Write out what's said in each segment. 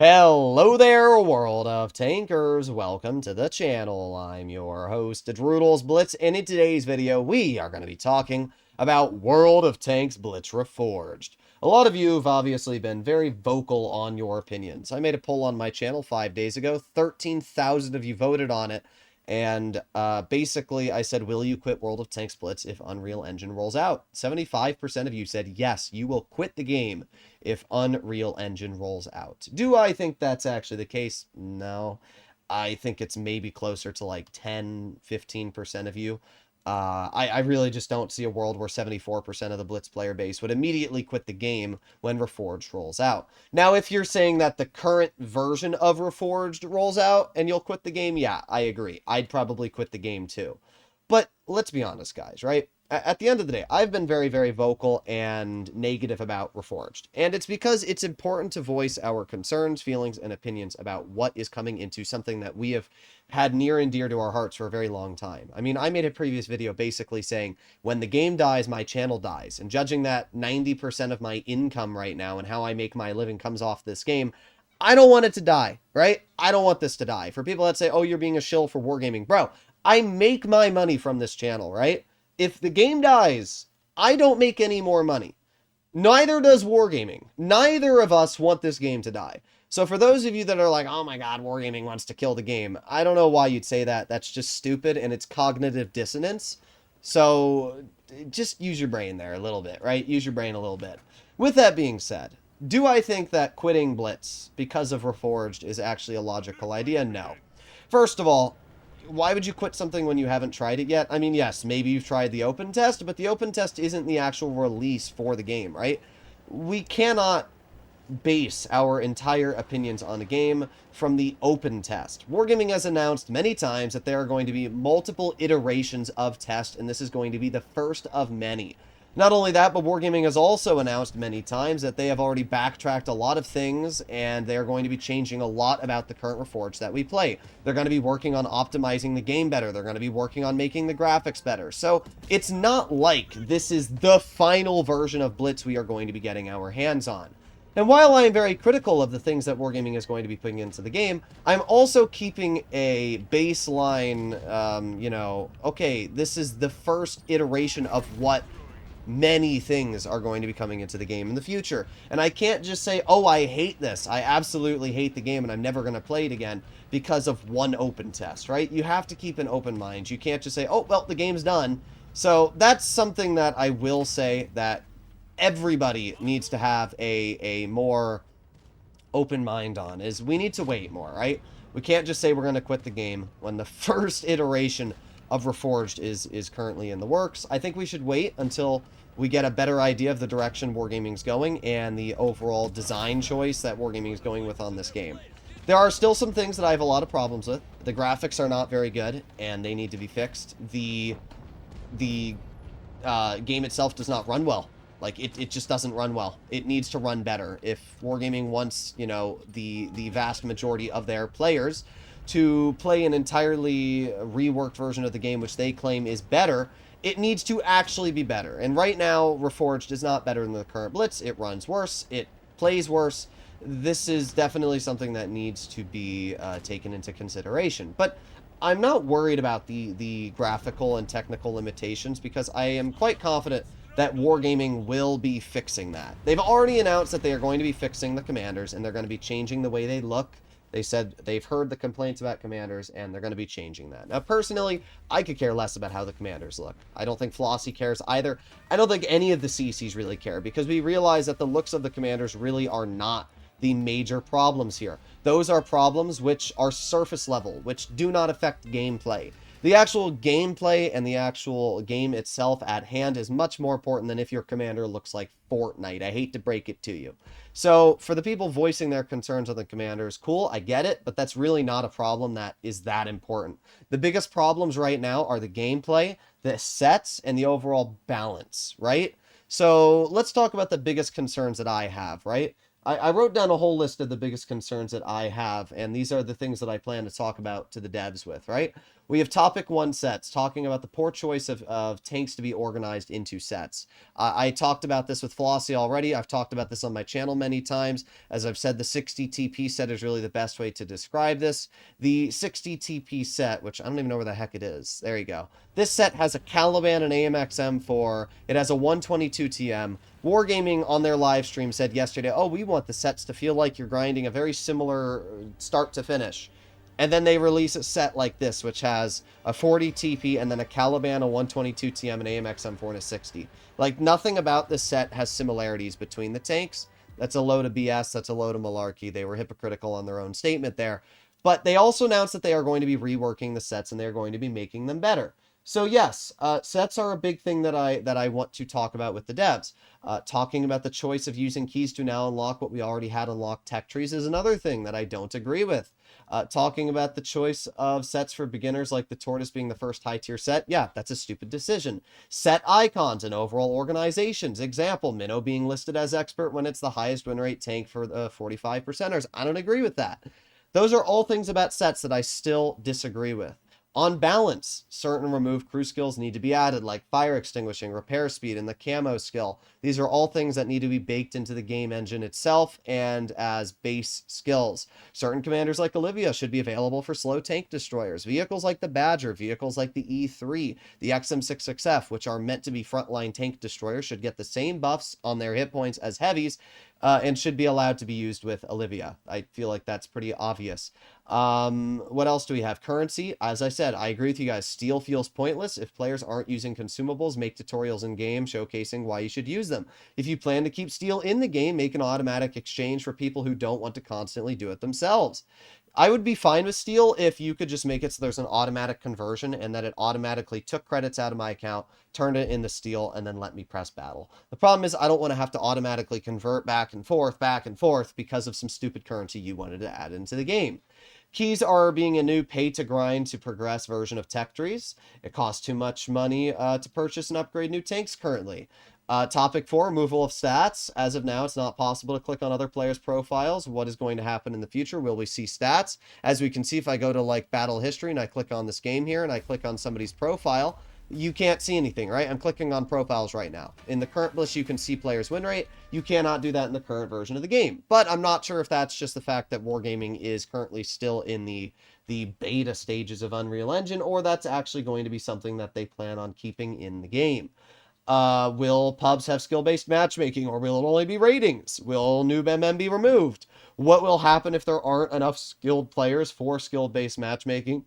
Hello there, world of tankers. Welcome to the channel. I'm your host, Droodles Blitz, and in today's video, we are going to be talking about World of Tanks Blitz Reforged. A lot of you have obviously been very vocal on your opinions. I made a poll on my channel 5 days ago. 13,000 of you voted on it, and basically I said, will you quit World of Tanks Blitz if Unreal Engine rolls out? 75% of you said, yes, you will quit the game if Unreal Engine rolls out. Do I think that's actually the case? No. I think it's maybe closer to like 10-15% of you. I really just don't see a world where 74% of the Blitz player base would immediately quit the game when Reforged rolls out. Now, if you're saying that the current version of Reforged rolls out and you'll quit the game, yeah, I agree. I'd probably quit the game too. But let's be honest, guys, right? At the end of the day, I've been very, very vocal and negative about Reforged. And it's because it's important to voice our concerns, feelings, and opinions about what is coming into something that we have had near and dear to our hearts for a very long time. I mean, I made a previous video basically saying, when the game dies, my channel dies. And judging that 90% of my income right now and how I make my living comes off this game, I don't want it to die, right? I don't want this to die. For people that say, oh, you're being a shill for wargaming. Bro, I make my money from this channel, right? If the game dies, I don't make any more money. Neither does Wargaming. Neither of us want this game to die. So for those of you that are like, oh my god, Wargaming wants to kill the game, I don't know why you'd say that. That's just stupid, and it's cognitive dissonance. So just use your brain there a little bit, right? Use your brain a little bit. With that being said, do I think that quitting Blitz because of Reforged is actually a logical idea? No. First of all, why would you quit something when you haven't tried it yet? I mean, yes, maybe you've tried the open test, but the open test isn't the actual release for the game, right? We cannot base our entire opinions on a game from the open test. Wargaming has announced many times that there are going to be multiple iterations of test, and this is going to be the first of many. Not only that, but Wargaming has also announced many times that they have already backtracked a lot of things, and they are going to be changing a lot about the current Reforged that we play. They're going to be working on optimizing the game better. They're going to be working on making the graphics better. So it's not like this is the final version of Blitz we are going to be getting our hands on. And while I am very critical of the things that Wargaming is going to be putting into the game, I'm also keeping a baseline, okay, this is the first iteration of what many things are going to be coming into the game in the future. And I can't just say, oh, I hate this. I absolutely hate the game and I'm never going to play it again because of one open test, right? You have to keep an open mind. You can't just say, oh, well, the game's done. So that's something that I will say that everybody needs to have a more open mind on, is we need to wait more, right? We can't just say we're going to quit the game when the first iteration of Reforged is currently in the works. I think we should wait until we get a better idea of the direction Wargaming's going and the overall design choice that Wargaming is going with on this game. There are still some things that I have a lot of problems with. The graphics are not very good, and they need to be fixed. The game itself does not run well. Like, it just doesn't run well. It needs to run better. If Wargaming wants, you know, the vast majority of their players to play an entirely reworked version of the game, which they claim is better, it needs to actually be better. And right now, Reforged is not better than the current Blitz. It runs worse. It plays worse. This is definitely something that needs to be taken into consideration. But I'm not worried about the graphical and technical limitations, because I am quite confident that Wargaming will be fixing that. They've already announced that they are going to be fixing the commanders, and they're going to be changing the way they look. They said they've heard the complaints about commanders, and they're going to be changing that. Now, personally, I could care less about how the commanders look. I don't think Flossie cares either. I don't think any of the CCs really care, because we realize that the looks of the commanders really are not the major problems here. Those are problems which are surface level, which do not affect gameplay. The actual gameplay and the actual game itself at hand is much more important than if your commander looks like Fortnite. I hate to break it to you. So for the people voicing their concerns on the commanders, cool, I get it, but that's really not a problem that is that important. The biggest problems right now are the gameplay, the sets, and the overall balance, right? So let's talk about the biggest concerns that I have, right? I wrote down a whole list of the biggest concerns that I have, and these are the things that I plan to talk about to the devs with, right? We have topic one sets, talking about the poor choice of tanks to be organized into sets. I talked about this with Flossie already. I've talked about this on my channel many times. As I've said, the 60 TP set is really the best way to describe this. The 60 TP set, which I don't even know where the heck it is. There you go. This set has a Caliban and AMX M4. It has a 122 TM. Wargaming on their live stream said yesterday, oh, we want the sets to feel like you're grinding a very similar start to finish. And then they release a set like this, which has a 40 TP and then a Caliban, a 122 TM, an AMX M4, and a 60. Like, nothing about this set has similarities between the tanks. That's a load of BS. That's a load of malarkey. They were hypocritical on their own statement there. But they also announced that they are going to be reworking the sets and they're going to be making them better. So yes, sets are a big thing that I want to talk about with the devs. Talking about the choice of using keys to now unlock what we already had unlocked tech trees is another thing that I don't agree with. Talking about the choice of sets for beginners, like the Tortoise being the first high tier set, yeah, that's a stupid decision. Set icons and overall organizations. Example, Minnow being listed as expert when it's the highest win rate tank for the 45%ers. I don't agree with that. Those are all things about sets that I still disagree with. On balance, certain removed crew skills need to be added, like fire extinguishing, repair speed, and the camo skill. These are all things that need to be baked into the game engine itself and as base skills. Certain commanders like Olivia should be available for slow tank destroyers. Vehicles like the Badger, vehicles like the E3, the XM66F, which are meant to be frontline tank destroyers, should get the same buffs on their hit points as heavies, and should be allowed to be used with Olivia. I feel like that's pretty obvious. What else do we have? Currency. As I said, I agree with you guys. Steel feels pointless if players aren't using consumables. Make tutorials in game showcasing why you should use them. If you plan to keep steel in the game, make an automatic exchange for people who don't want to constantly do it themselves. I would be fine with steel if you could just make it so there's an automatic conversion and that it automatically took credits out of my account, turned it into steel, and then let me press battle. The problem is I don't want to have to automatically convert back and forth because of some stupid currency you wanted to add into the game. Keys are being a new pay-to-grind to progress version of tech trees. It costs too much money to purchase and upgrade new tanks currently. Topic 4, removal of stats. As of now, it's not possible to click on other players' profiles. What is going to happen in the future? Will we see stats? As we can see, if I go to like battle history and I click on this game here and I click on somebody's profile, you can't see anything, right? I'm clicking on profiles right now. In the current Bliss, you can see players' win rate. You cannot do that in the current version of the game. But I'm not sure if that's just the fact that Wargaming is currently still in the beta stages of Unreal Engine, or that's actually going to be something that they plan on keeping in the game. Will pubs have skill-based matchmaking, or will it only be ratings? Will noob MM be removed? What will happen if there aren't enough skilled players for skill-based matchmaking?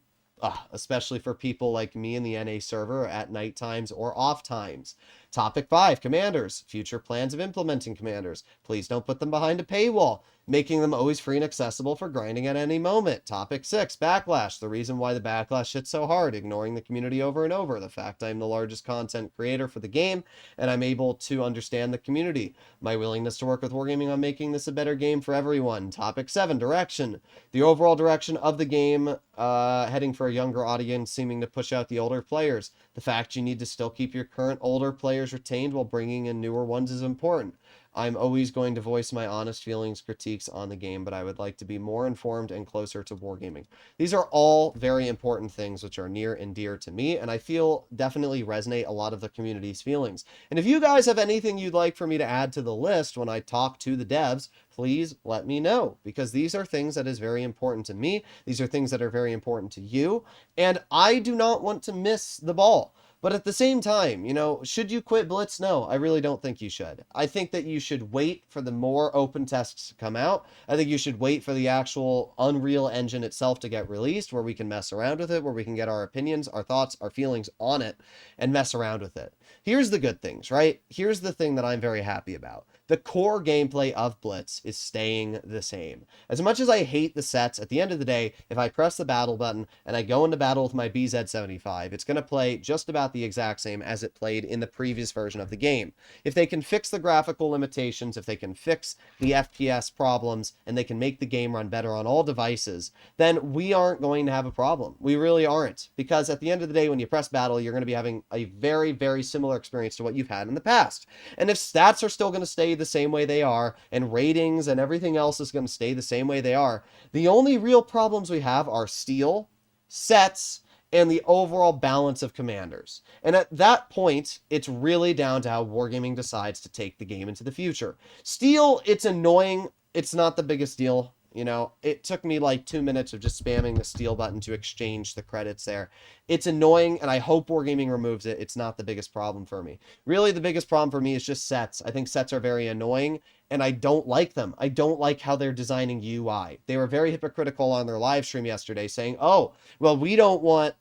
Especially for people like me in the NA server at night times or off times. Topic 5, commanders. Future plans of implementing commanders. Please don't put them behind a paywall, making them always free and accessible for grinding at any moment. Topic 6, backlash. The reason why the backlash hits so hard, ignoring the community over and over. The fact I'm the largest content creator for the game, and I'm able to understand the community. My willingness to work with Wargaming on making this a better game for everyone. Topic 7, direction. The overall direction of the game, heading for a younger audience, seeming to push out the older players. The fact you need to still keep your current older players retained while bringing in newer ones is important. I'm always going to voice my honest feelings, critiques on the game, but I would like to be more informed and closer to wargaming. These are all very important things which are near and dear to me, and I feel definitely resonate a lot of the community's feelings. And if you guys have anything you'd like for me to add to the list when I talk to the devs, please let me know, because these are things that is very important to me. These are things that are very important to you, and I do not want to miss the ball. But at the same time, you know, should you quit Blitz? No, I really don't think you should. I think that you should wait for the more open tests to come out. I think you should wait for the actual Unreal Engine itself to get released, where we can mess around with it, where we can get our opinions, our thoughts, our feelings on it, and mess around with it. Here's the good things, right? Here's the thing that I'm very happy about. The core gameplay of Blitz is staying the same. As much as I hate the sets, at the end of the day, if I press the battle button and I go into battle with my BZ75, it's going to play just about the exact same as it played in the previous version of the game. If they can fix the graphical limitations, if they can fix the FPS problems, and they can make the game run better on all devices, then we aren't going to have a problem. We really aren't. Because at the end of the day, when you press battle, you're going to be having a very, very similar experience to what you've had in the past. And if stats are still going to stay the same way they are, and ratings and everything else is going to stay the same way they are. The only real problems we have are steal, sets, and the overall balance of commanders. And at that point, it's really down to how Wargaming decides to take the game into the future. Steal, it's annoying. It's not the biggest deal. You know, it took me like 2 minutes of just spamming the steal button to exchange the credits there. It's annoying, and I hope Wargaming removes it. It's not the biggest problem for me. Really, the biggest problem for me is just sets. I think sets are very annoying, and I don't like them. I don't like how they're designing UI. They were very hypocritical on their live stream yesterday, saying, oh, well, we don't want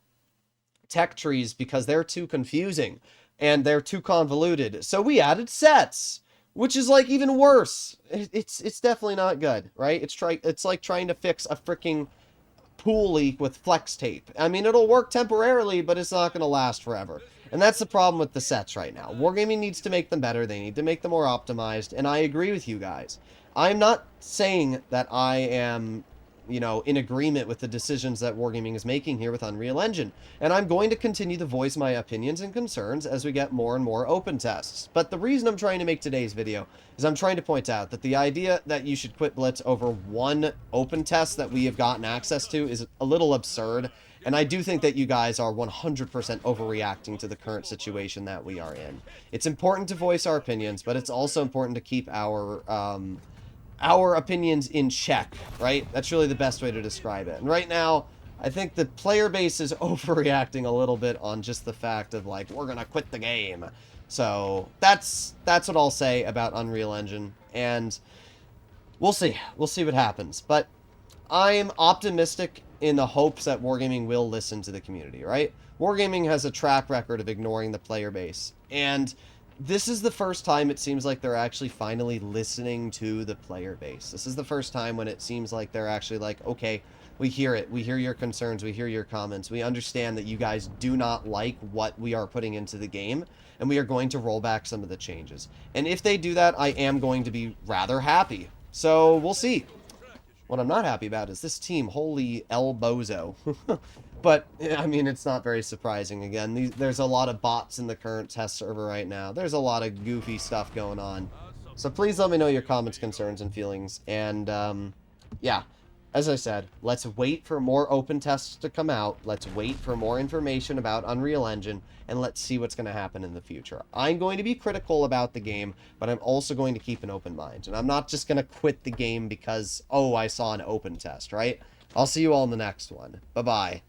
tech trees because they're too confusing and they're too convoluted. So we added sets, which is like even worse. It's definitely not good, right? It's like trying to fix a freaking pool leak with flex tape. I mean, it'll work temporarily, but it's not going to last forever. And that's the problem with the sets right now. Wargaming needs to make them better. They need to make them more optimized. And I agree with you guys. I'm not saying that I am, you know, in agreement with the decisions that Wargaming is making here with Unreal Engine. And I'm going to continue to voice my opinions and concerns as we get more and more open tests. But the reason I'm trying to make today's video is I'm trying to point out that the idea that you should quit Blitz over one open test that we have gotten access to is a little absurd. And I do think that you guys are 100% overreacting to the current situation that we are in. It's important to voice our opinions, but it's also important to keep our opinions in check, right? That's really the best way to describe it. And right now, I think the player base is overreacting a little bit on just the fact of, like, we're gonna quit the game. So that's what I'll say about Unreal Engine, and we'll see. We'll see what happens. But I'm optimistic in the hopes that Wargaming will listen to the community, right? Wargaming has a track record of ignoring the player base, and this is the first time it seems like they're actually finally listening to the player base. This is the first time when it seems like they're actually like, okay, we hear it. We hear your concerns. We hear your comments. We understand that you guys do not like what we are putting into the game, and we are going to roll back some of the changes. And if they do that, I am going to be rather happy. So we'll see. What I'm not happy about is this team. Holy El Bozo. But, I mean, it's not very surprising. Again, there's a lot of bots in the current test server right now. There's a lot of goofy stuff going on. So please let me know your comments, concerns, and feelings. And, yeah, as I said, let's wait for more open tests to come out. Let's wait for more information about Unreal Engine, and let's see what's going to happen in the future. I'm going to be critical about the game, but I'm also going to keep an open mind. And I'm not just going to quit the game because, oh, I saw an open test, right? I'll see you all in the next one. Bye-bye.